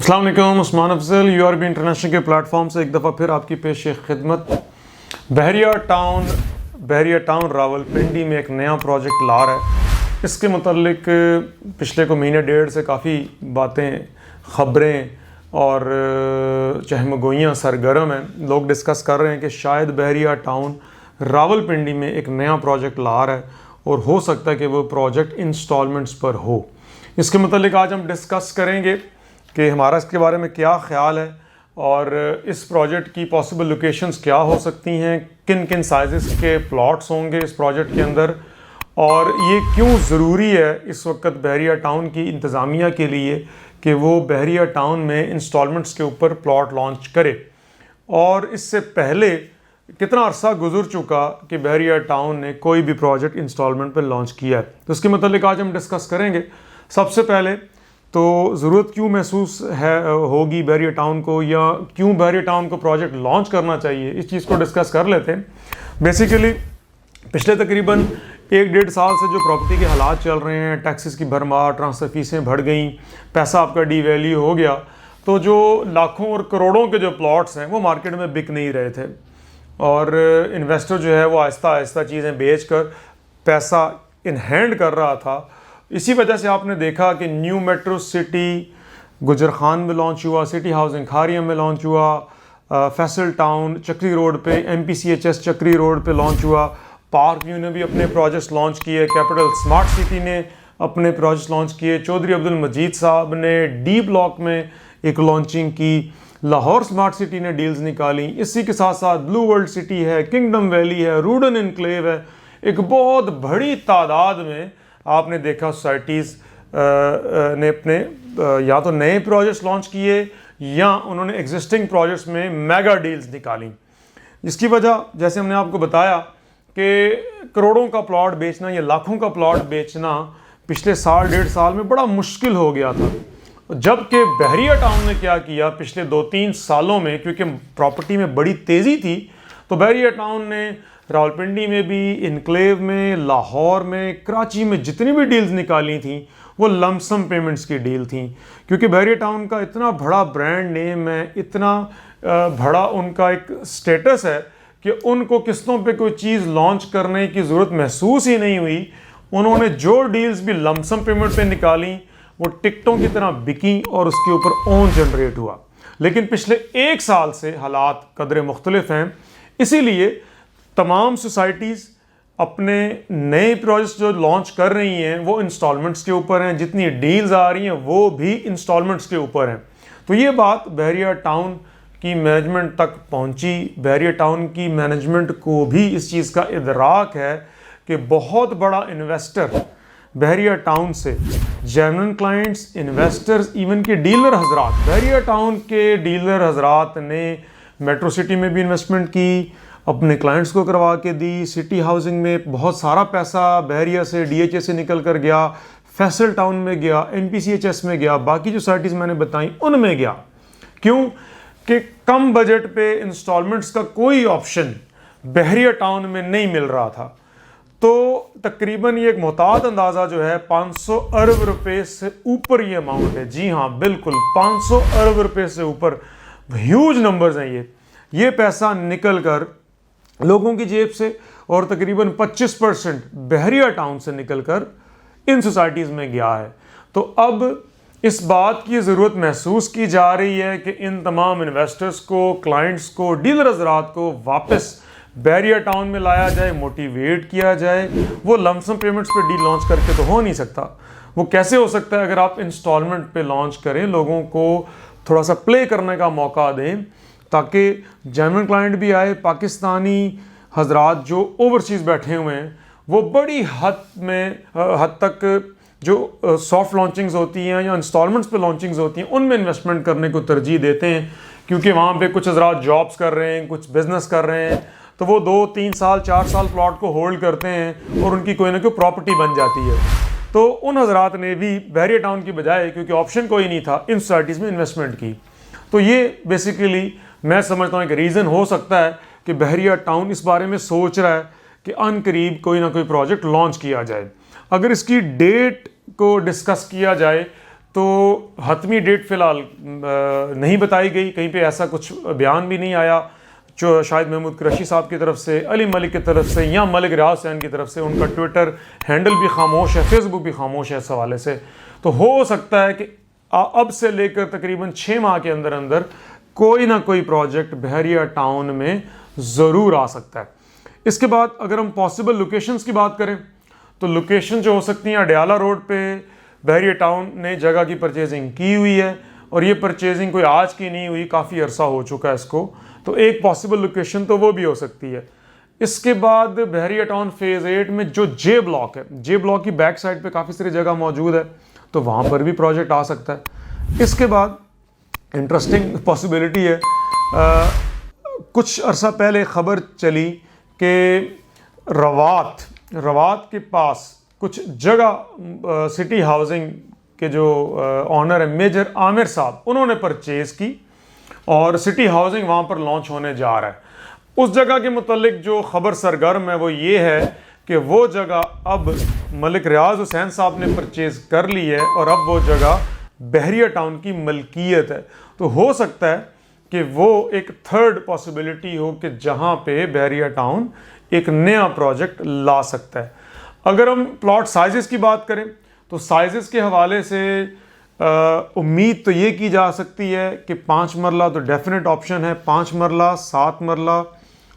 अस्सलाम वालेकुम, उस्मान अफजल यूआरबी इंटरनेशनल के प्लेटफॉर्म से एक दफ़ा फिर आपकी पेश खिदमत। बहरिया टाउन रावलपिंडी में एक नया प्रोजेक्ट ला रहा है। इसके मुतल्लिक पिछले को महीने डेढ़ से काफ़ी बातें, ख़बरें और चहमगोइयाँ सरगर्म हैं। लोग डिस्कस कर रहे हैं कि शायद बहरिया टाउन रावलपिंडी में एक नया प्रोजेक्ट ला रहा है और हो सकता है कि वो प्रोजेक्ट इंस्टॉलमेंट्स पर हो। इसके मुतल्लिक आज हम डिस्कस करेंगे कि हमारा इसके बारे में क्या ख्याल है और इस प्रोजेक्ट की पॉसिबल लोकेशंस क्या हो सकती हैं, किन किन साइज़ के प्लॉट्स होंगे इस प्रोजेक्ट के अंदर, और ये क्यों ज़रूरी है इस वक्त बहरिया टाउन की इंतज़ामिया के लिए कि वो बहरिया टाउन में इंस्टॉलमेंट्स के ऊपर प्लॉट लॉन्च करे। और इससे पहले कितना अरसा गुजर चुका कि बहरिया टाउन ने कोई भी प्रोजेक्ट इंस्टॉलमेंट पर लॉन्च किया है। तो इसके मतलब आज हम डिस्कस करेंगे। सबसे पहले तो ज़रूरत क्यों महसूस होगी बहरिया टाउन को, या क्यों बहरिया टाउन को प्रोजेक्ट लॉन्च करना चाहिए, इस चीज़ को डिस्कस कर लेते हैं। बेसिकली पिछले तकरीबन 1-1.5 साल से जो प्रॉपर्टी के हालात चल रहे हैं, टैक्सेस की भरमार, ट्रांसफ़र फीसें बढ़ गई, पैसा आपका डीवैल्यू हो गया, तो जो लाखों और करोड़ों के जो प्लॉट्स हैं वो मार्केट में बिक नहीं रहे थे और इन्वेस्टर जो है वो आहिस्ता आहिस्ता चीज़ें बेच कर पैसा इन हैंड कर रहा था। इसी वजह से आपने देखा कि न्यू मेट्रो सिटी गुजर खान में लॉन्च हुआ, सिटी हाउसिंग खारिया में लॉन्च हुआ, फैसल टाउन चक्री रोड पे, MPCHS चक्री रोड पे लॉन्च हुआ, पार्क व्यू ने भी अपने प्रोजेक्ट्स लॉन्च किए, कैपिटल स्मार्ट सिटी ने अपने प्रोजेक्ट्स लॉन्च किए, चौधरी अब्दुल मजीद साहब ने D ब्लॉक में एक लॉन्चिंग की, लाहौर स्मार्ट सिटी ने डील्स निकाली। इसी के साथ साथ ब्लू वर्ल्ड सिटी है, किंगडम वैली है, रूडन इनक्लेव है। एक बहुत बड़ी तादाद में आपने देखा सोसाइटीज़ ने अपने या तो नए प्रोजेक्ट्स लॉन्च किए या उन्होंने एग्जिस्टिंग प्रोजेक्ट्स में मेगा डील्स निकाली। जिसकी वजह, जैसे हमने आपको बताया कि करोड़ों का प्लॉट बेचना या लाखों का प्लॉट बेचना पिछले साल 1.5 साल में बड़ा मुश्किल हो गया था। जबकि बहरिया टाउन ने क्या किया पिछले 2-3 सालों में, क्योंकि प्रॉपर्टी में बड़ी तेज़ी थी, तो बहरिया टाउन ने रावलपिंडी में भी, इनक्लेव में, लाहौर में, कराची में जितनी भी डील्स निकाली थी वो लमसम पेमेंट्स की डील थी। क्योंकि बहरिया टाउन का इतना बड़ा ब्रांड नेम है, इतना बड़ा उनका एक स्टेटस है कि उनको किस्तों पे कोई चीज़ लॉन्च करने की ज़रूरत महसूस ही नहीं हुई। उन्होंने जो डील्स भी लमसम पेमेंट पे निकाली वो टिकटों की तरह बिकी और उसके ऊपर ओन जनरेट हुआ। लेकिन पिछले 1 साल से हालात कदरे मुख्तलिफ हैं, इसीलिए तमाम सोसाइटीज़ अपने नए प्रोजेक्ट्स जो लॉन्च कर रही हैं वो इंस्टॉलमेंट्स के ऊपर हैं, जितनी डील्स आ रही हैं वो भी इंस्टॉलमेंट्स के ऊपर हैं। तो ये बात बहरिया टाउन की मैनेजमेंट तक पहुंची। बहरिया टाउन की मैनेजमेंट को भी इस चीज़ का इदराक है कि बहुत बड़ा इन्वेस्टर बहरिया टाउन से, जेन्युइन क्लाइंट्स, इन्वेस्टर्स, इवन के डीलर हजरात, बहरिया टाउन के डीलर हजरात ने मेट्रो सिटी में भी इन्वेस्टमेंट की, अपने क्लाइंट्स को करवा के दी। सिटी हाउसिंग में बहुत सारा पैसा बहरिया से, DHA से निकल कर गया, फैसल टाउन में गया, MPCHS में गया, बाकी जो सोसाइटीज़ मैंने बताई उनमें गया। क्यों कि कम बजट पे इंस्टॉलमेंट्स का कोई ऑप्शन बहरिया टाउन में नहीं मिल रहा था। तो तकरीबन ये एक मोहतात अंदाज़ा जो है 500 अरब रुपए से ऊपर ये अमाउंट है। जी हाँ, बिल्कुल 500 अरब रुपए से ऊपर, ह्यूज नंबर्स हैं ये पैसा निकल कर लोगों की जेब से, और तकरीबन 25% बहरिया टाउन से निकलकर इन सोसाइटीज़ में गया है। तो अब इस बात की ज़रूरत महसूस की जा रही है कि इन तमाम इन्वेस्टर्स को, क्लाइंट्स को, डीलर हज़रात को वापस बहरिया टाउन में लाया जाए, मोटिवेट किया जाए। वो लमसम पेमेंट्स पे डील लॉन्च करके तो हो नहीं सकता। वो कैसे हो सकता है अगर आप इंस्टॉलमेंट पे लॉन्च करें, लोगों को थोड़ा सा प्ले करने का मौका दें ताकि जेन्युइन क्लाइंट भी आए। पाकिस्तानी हजरात जो ओवरसीज़ बैठे हुए हैं वो बड़ी हद तक जो सॉफ्ट लॉन्चिंग्स होती हैं या इंस्टॉलमेंट्स पे लॉन्चिंग्स होती हैं उनमें इन्वेस्टमेंट करने को तरजीह देते हैं, क्योंकि वहाँ पे कुछ हजरात जॉब्स कर रहे हैं, कुछ बिजनेस कर रहे हैं, तो वो 2-3 साल 4 साल प्लॉट को होल्ड करते हैं और उनकी कोई ना कोई प्रॉपर्टी बन जाती है। तो उन हजरात ने भी बहरिया टाउन की बजाय, क्योंकि ऑप्शन कोई नहीं था, इन सोसाइटीज़ में इन्वेस्टमेंट की। तो ये बेसिकली मैं समझता हूँ एक रीज़न हो सकता है कि बहरिया टाउन इस बारे में सोच रहा है कि अनकरीब कोई ना कोई प्रोजेक्ट लॉन्च किया जाए। अगर इसकी डेट को डिस्कस किया जाए तो हतमी डेट फ़िलहाल नहीं बताई गई, कहीं पे ऐसा कुछ बयान भी नहीं आया जो शाहिद महमूद कुरैशी साहब की तरफ से, अली मलिक की तरफ से या मलिक रियाज हुसैन की तरफ से। उनका ट्विटर हैंडल भी खामोश है, फेसबुक भी खामोश है इस हवाले से। तो हो सकता है कि अब से लेकर तकरीबन 6 माह के अंदर अंदर कोई ना कोई प्रोजेक्ट बहरिया टाउन में ज़रूर आ सकता है। इसके बाद अगर हम पॉसिबल लोकेशंस की बात करें तो लोकेशन जो हो सकती हैं, अडयाला रोड पे बहरिया टाउन ने जगह की परचेजिंग की हुई है और ये परचेजिंग कोई आज की नहीं हुई, काफ़ी अरसा हो चुका है इसको। तो एक पॉसिबल लोकेशन तो वो भी हो सकती है। इसके बाद बहरिया टाउन फेज़ 8 में जो जे ब्लॉक है, जे ब्लॉक की बैक साइड पे काफ़ी सारी जगह मौजूद है, तो वहाँ पर भी प्रोजेक्ट आ सकता है। इसके बाद इंटरेस्टिंग पॉसिबिलिटी है, कुछ अरसा पहले खबर चली कि रवात के पास कुछ जगह सिटी हाउसिंग के जो ऑनर है मेजर आमिर साहब, उन्होंने परचेज़ की और सिटी हाउसिंग वहाँ पर लॉन्च होने जा रहा है। उस जगह के मुतालिक जो खबर सरगर्म है वो ये है कि वो जगह अब मलिक रियाज हुसैन साहब ने परचेज़ कर ली है और अब वो जगह बहरिया टाउन की मलकियत है। तो हो सकता है कि वो एक थर्ड पॉसिबिलिटी हो कि जहाँ पे बहरिया टाउन एक नया प्रोजेक्ट ला सकता है। अगर हम प्लॉट साइजेस की बात करें तो साइजेस के हवाले से उम्मीद तो ये की जा सकती है कि 5 मरला तो डेफिनेट ऑप्शन है, 5 मरला, 7 मरला,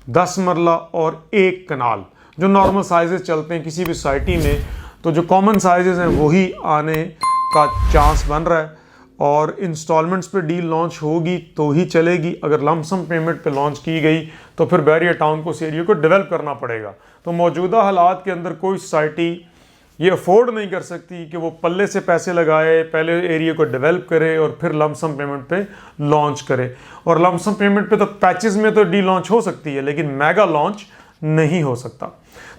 10 मरला और 1 कनाल जो नॉर्मल साइजेस चलते हैं किसी भी सोसाइटी में। तो जो कॉमन साइजेस हैं वही आने का चांस बन रहा है और इंस्टॉलमेंट्स पे डील लॉन्च होगी तो ही चलेगी। अगर लमसम पेमेंट पे लॉन्च की गई तो फिर बहरिया टाउन को उस एरिया को डेवलप करना पड़ेगा। तो मौजूदा हालात के अंदर कोई सोसाइटी ये अफोर्ड नहीं कर सकती कि वो पल्ले से पैसे लगाए, पहले एरिया को डेवलप करे और फिर लमसम पेमेंट पे लॉन्च करे। और लमसम पेमेंट पे तो पैचेस में तो डील लॉन्च हो सकती है लेकिन मेगा लॉन्च नहीं हो सकता।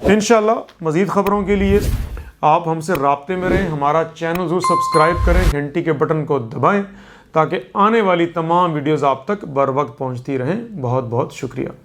तो इंशाल्लाह मज़ीद ख़बरों के लिए आप हमसे राब्ते में रहें, हमारा चैनल ज़रूर सब्सक्राइब करें, घंटी के बटन को दबाएं ताकि आने वाली तमाम वीडियोज़ आप तक बर वक्त पहुँचती रहें। बहुत बहुत शुक्रिया।